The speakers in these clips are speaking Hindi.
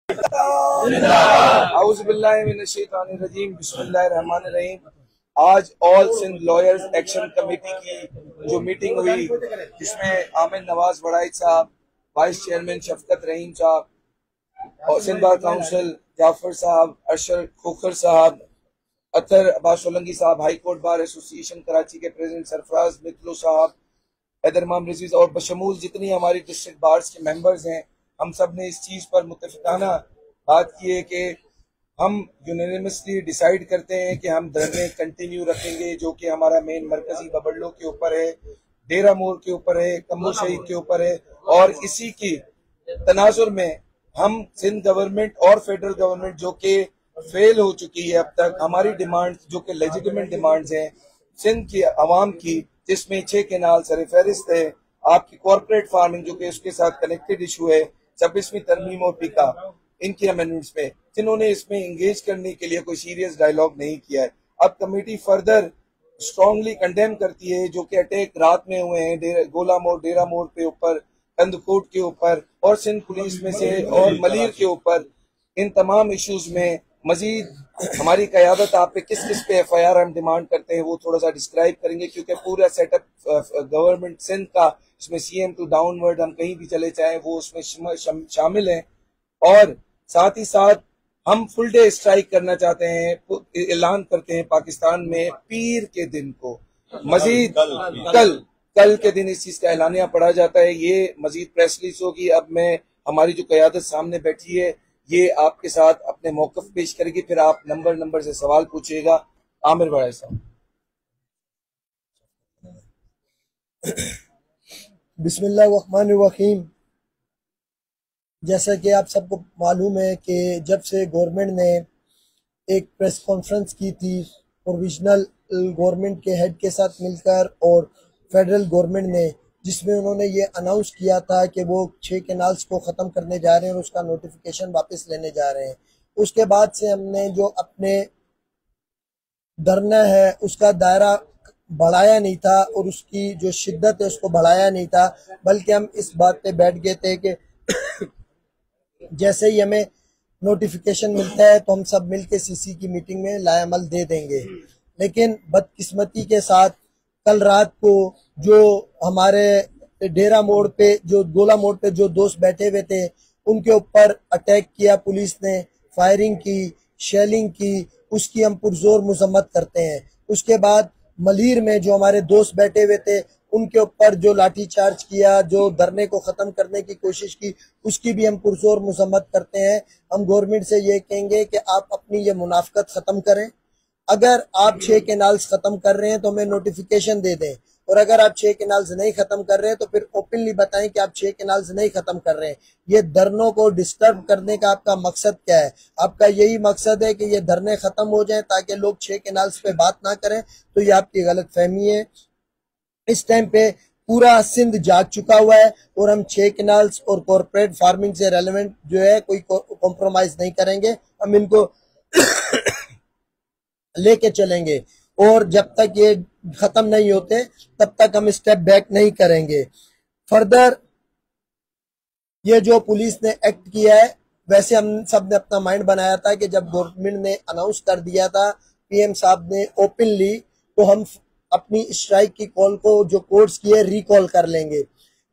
औज़ुबिल्लाहिमिनश्शैतानिर्रजीम बिस्मिल्लाहिर्रहमानिर्रहीम। आज all Sindh lawyers action committee की जो मीटिंग हुई, जिसमें आमिर नवाज वड़ाइच साहब, वाइस चेयरमैन शफकत रहीम साहब और सिंध बार काउंसिल जाफर साहब, अरशद खोखर साहब, अतर अब्बास सोलंकी साहब, high court bar association Karachi के प्रेसिडेंट सरफराज मित्लो साहब, हैदरमाम रजीज और बशमूल जितनी हमारी डिस्ट्रिक्ट बार्स के मेंबर्स हैं, हम सब ने इस चीज पर मुत्तफिकाना बात की है कि हम यूनानिमसली डिसाइड करते हैं कि हम धरने कंटिन्यू रखेंगे, जो कि हमारा मेन मरकजी बबल्लो के ऊपर है, डेरा मोर के ऊपर है, कम्बो शहीद के ऊपर है। और इसी की तनाजुर में हम सिंध गवर्नमेंट और फेडरल गवर्नमेंट जो कि फेल हो चुकी है अब तक, हमारी डिमांड जो कि लेजिटिमेट डिमांड्स हैं सिंध की आवाम की, जिसमें 6 केनाल सरफहरिस्त है, आपकी कॉर्पोरेट फार्मिंग जो कि उसके साथ कनेक्टेड इशू है, 26वीं तरमीम और पीका इनकी अमेंडमेंट्स में, जिन्होंने इसमें एंगेज करने के लिए कोई सीरियस डायलॉग नहीं किया है। अब कमेटी फर्दर स्ट्रांगली कंडेम करती है जो कि अटैक रात में हुए हैं गोला मोड़, डेरा मोड़ पे ऊपर, कंदकोट के ऊपर और सिंध पुलिस में से और मलीर के ऊपर। इन तमाम इश्यूज में मजीद हमारी क़यादत आप पे किस किस पे FIR हम डिमांड करते हैं वो थोड़ा सा डिस्क्राइब करेंगे, क्योंकि पूरा सेटअप गवर्नमेंट सिंध का, इसमें CM टू डाउनवर्ड हम कहीं भी चले जाएं वो उसमें शामिल है। और साथ ही साथ हम फुल डे स्ट्राइक करना चाहते हैं, ऐलान करते हैं पाकिस्तान में पीर के दिन को, मजीद कल के दिन इस चीज का ऐलानिया पढ़ा जाता है। ये मजीद प्रेस रिलीज होगी। अब मैं हमारी जो क़यादत सामने बैठी है ये आपके साथ अपने मौक़िफ़ पेश करेगी, फिर आप नंबर से सवाल पूछिएगा। आमिर भाई साहब। बिस्मिल्लाहिर्रहमानिर्रहीम। जैसा कि आप सबको मालूम है कि जब से गवर्नमेंट ने एक प्रेस कॉन्फ्रेंस की थी प्रोविजनल गवर्नमेंट के हेड के साथ मिलकर और फेडरल गवर्नमेंट ने, जिसमें उन्होंने ये अनाउंस किया था कि वो 6 कैनाल्स को ख़त्म करने जा रहे हैं और उसका नोटिफिकेशन वापस लेने जा रहे हैं, उसके बाद से हमने जो अपने धरना है उसका दायरा बढ़ाया नहीं था और उसकी जो शिद्दत है उसको बढ़ाया नहीं था, बल्कि हम इस बात पे बैठ गए थे कि जैसे ही हमें नोटिफिकेशन मिलता है तो हम सब मिलके CC की मीटिंग में लाएअमल दे देंगे। लेकिन बदकिस्मती के साथ कल रात को जो हमारे डेरा मोड़ पे, जो गोला मोड़ पे जो दोस्त बैठे हुए थे, उनके ऊपर अटैक किया पुलिस ने, फायरिंग की, शेलिंग की, उसकी हम पुरजोर मजम्मत करते हैं। उसके बाद मलीर में जो हमारे दोस्त बैठे हुए थे उनके ऊपर जो लाठीचार्ज किया, जो धरने को ख़त्म करने की कोशिश की, उसकी भी हम पुरजोर मजम्मत करते हैं। हम गवर्नमेंट से ये कहेंगे कि आप अपनी ये मुनाफकत ख़त्म करें। अगर आप 6 कैनाल्स ख़त्म कर रहे हैं तो हमें नोटिफिकेशन दे दें, और अगर आप 6 कैनाल्स नहीं ख़त्म कर रहे हैं तो फिर ओपनली बताएं कि आप 6 कैनाल्स नहीं ख़त्म कर रहे हैं। ये धरनों को डिस्टर्ब करने का आपका मकसद क्या है? आपका यही मकसद है कि ये धरने ख़त्म हो जाएं ताकि लोग 6 कैनाल्स पे बात ना करें, तो ये आपकी गलत फहमी है। इस टाइम पे पूरा सिंध जाग चुका हुआ है और हम 6 कैनाल्स और कॉर्पोरेट फार्मिंग से रेलेवेंट जो है कोई कॉम्प्रोमाइज नहीं करेंगे, हम इनको लेके चलेंगे और जब तक ये खत्म नहीं होते तब तक हम स्टेप बैक नहीं करेंगे। फर्दर ये जो पुलिस ने एक्ट किया है, वैसे हम सब ने अपना माइंड बनाया था कि जब गवर्नमेंट ने अनाउंस कर दिया था PM साहब ने ओपनली, तो हम अपनी स्ट्राइक की कॉल को जो कोर्ट्स की है रिकॉल कर लेंगे।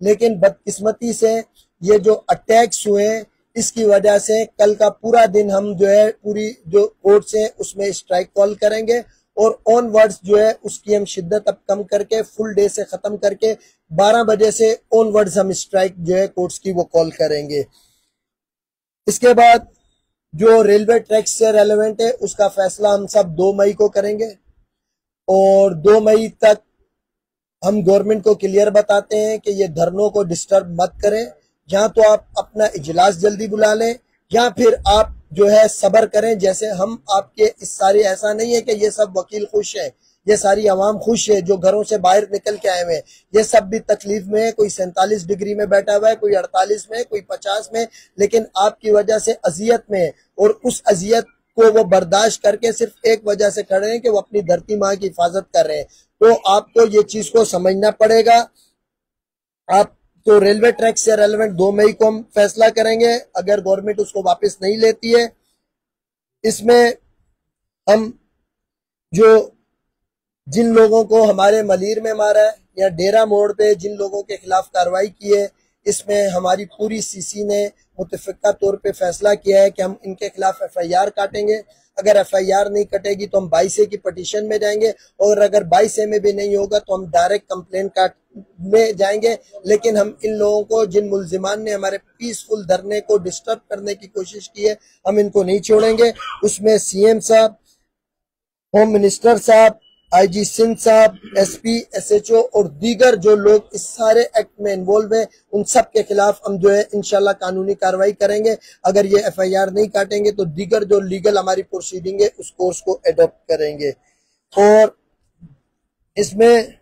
लेकिन बदकिस्मती से ये जो अटैक्स हुए इसकी वजह से कल का पूरा दिन हम जो है पूरी जो कोर्ट्स हैं उसमें स्ट्राइक कॉल करेंगे और ऑनवर्ड्स जो है उसकी हम शिद्दत अब कम करके फुल डे से ख़त्म करके 12 बजे से ऑनवर्ड्स हम स्ट्राइक जो है कोर्ट्स की वो कॉल करेंगे। इसके बाद जो रेलवे ट्रैक्स से रेलेवेंट है उसका फैसला हम सब 2 मई को करेंगे और 2 मई तक हम गवर्नमेंट को क्लियर बताते हैं कि ये धरनों को डिस्टर्ब मत करें, या तो आप अपना इजलास जल्दी बुला लें या फिर आप जो है सब्र करें। जैसे हम आपके इस सारी, ऐसा नहीं है कि ये सब वकील खुश है, ये सारी आवाम खुश है जो घरों से बाहर निकल के आए हुए हैं, ये सब भी तकलीफ में है। कोई 47 डिग्री में बैठा हुआ है, कोई 48 में, कोई 50 में, लेकिन आपकी वजह से अजियत में है और उस अजियत को वो बर्दाश्त करके सिर्फ एक वजह से खड़े हैं कि वो अपनी धरती माँ की हिफाजत कर रहे हैं। तो आपको ये चीज को समझना पड़ेगा। आप तो रेलवे ट्रैक से रेलेवेंट 2 मई को हम फैसला करेंगे अगर गवर्नमेंट उसको वापस नहीं लेती है। इसमें हम जो जिन लोगों को हमारे मलीर में मारा है या डेरा मोड़ पे जिन लोगों के खिलाफ कार्रवाई की है, इसमें हमारी पूरी सीसी ने मुतफिका तौर पे फैसला किया है कि हम इनके खिलाफ FIR काटेंगे। अगर FIR नहीं कटेगी तो हम 22A की पटिशन में जाएंगे, और अगर 22A में भी नहीं होगा तो हम डायरेक्ट कंप्लेन काट में जाएंगे। लेकिन हम इन लोगों को, जिन मुल्जिमान ने हमारे पीसफुल धरने को डिस्टर्ब करने की कोशिश की है, हम इनको नहीं छोड़ेंगे। उसमें CM साहब, होम मिनिस्टर साहब, IG सिंध साहब, SP, SHO और दीगर जो लोग इस सारे एक्ट में इन्वॉल्व है, उन सब के खिलाफ हम जो है इंशाल्लाह कानूनी कार्रवाई करेंगे। अगर ये FIR नहीं काटेंगे तो दीगर जो लीगल हमारी प्रोसीडिंग है उस कोर्स को एडॉप्ट करेंगे। और इसमें